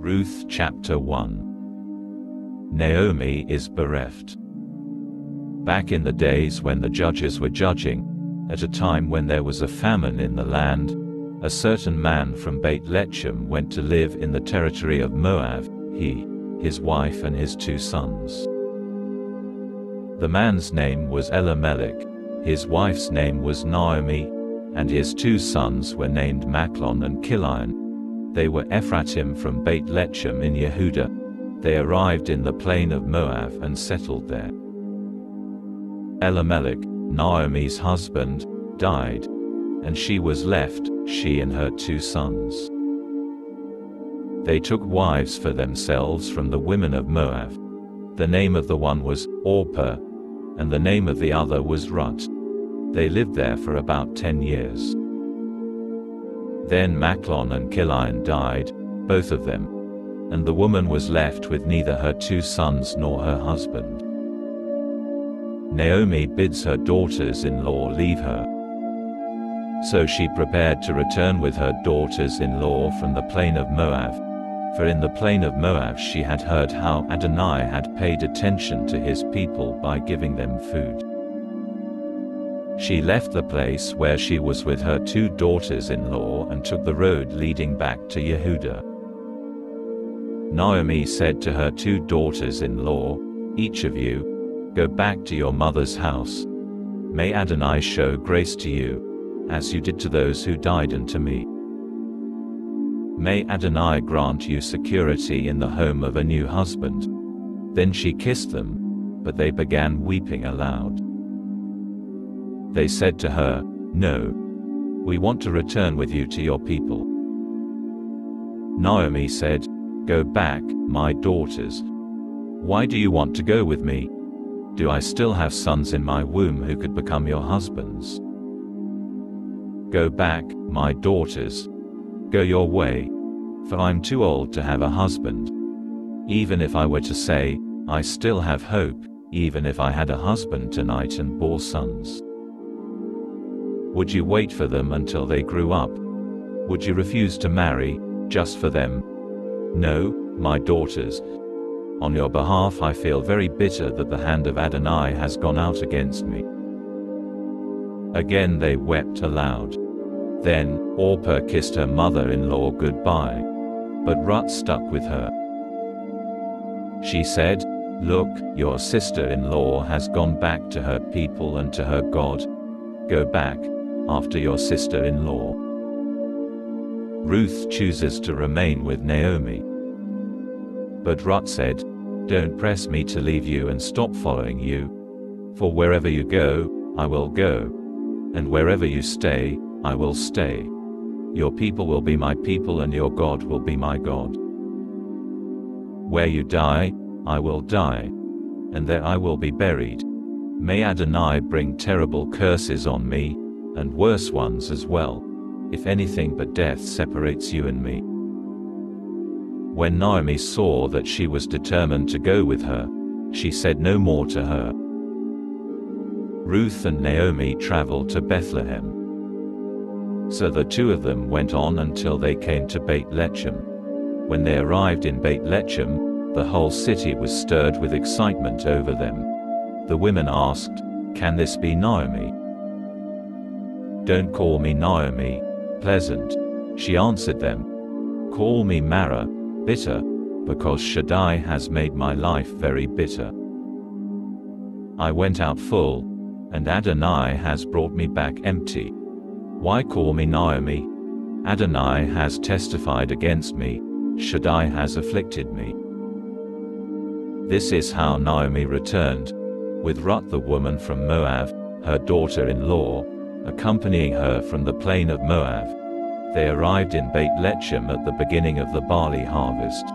Ruth chapter 1. Naomi is bereft. Back in the days when the judges were judging, at a time when there was a famine in the land, a certain man from Bethlehem went to live in the territory of Moab, he, his wife and his 2 sons. The man's name was Elimelech, his wife's name was Naomi, and his 2 sons were named Machlon and Chilion. They were Ephraim from Bethlehem in Yehudah. They arrived in the plain of Moab and settled there. Elimelech, Naomi's husband, died, and she was left, she and her 2 sons. They took wives for themselves from the women of Moab. The name of the one was Orpah, and the name of the other was Ruth. They lived there for about 10 years. Then Machlon and Chilion died, both of them, and the woman was left with neither her 2 sons nor her husband. Naomi bids her daughters-in-law leave her. So she prepared to return with her daughters-in-law from the plain of Moab, for in the plain of Moab she had heard how Adonai had paid attention to his people by giving them food. She left the place where she was with her 2 daughters-in-law and took the road leading back to Yehudah. Naomi said to her 2 daughters-in-law, "Each of you, go back to your mother's house. May Adonai show grace to you, as you did to those who died and to me. May Adonai grant you security in the home of a new husband." Then she kissed them, but they began weeping aloud. They said to her, "No. We want to return with you to your people." Naomi said, "Go back, my daughters. Why do you want to go with me? Do I still have sons in my womb who could become your husbands? Go back, my daughters. Go your way, for I'm too old to have a husband. Even if I were to say, I still have hope, even if I had a husband tonight and bore sons. Would you wait for them until they grew up? Would you refuse to marry, just for them? No, my daughters. On your behalf I feel very bitter that the hand of Adonai has gone out against me." Again they wept aloud. Then Orpah kissed her mother-in-law goodbye, but Ruth stuck with her. She said, "Look, your sister-in-law has gone back to her people and to her God. Go back, after your sister-in-law." Ruth chooses to remain with Naomi. But Ruth said, "Don't press me to leave you and stop following you. For wherever you go, I will go. And wherever you stay, I will stay. Your people will be my people and your God will be my God. Where you die, I will die. And there I will be buried. May Adonai bring terrible curses on me, and worse ones as well, if anything but death separates you and me." When Naomi saw that she was determined to go with her, she said no more to her. Ruth and Naomi traveled to Bethlehem. So the 2 of them went on until they came to Bethlehem. When they arrived in Bethlehem, the whole city was stirred with excitement over them. The women asked, "Can this be Naomi?" "Don't call me Naomi, pleasant," she answered them. "Call me Mara, bitter, because Shaddai has made my life very bitter. I went out full, and Adonai has brought me back empty. Why call me Naomi? Adonai has testified against me, Shaddai has afflicted me." This is how Naomi returned, with Ruth the woman from Moab, her daughter-in-law, accompanying her from the plain of Moab. They arrived in Bethlehem at the beginning of the barley harvest.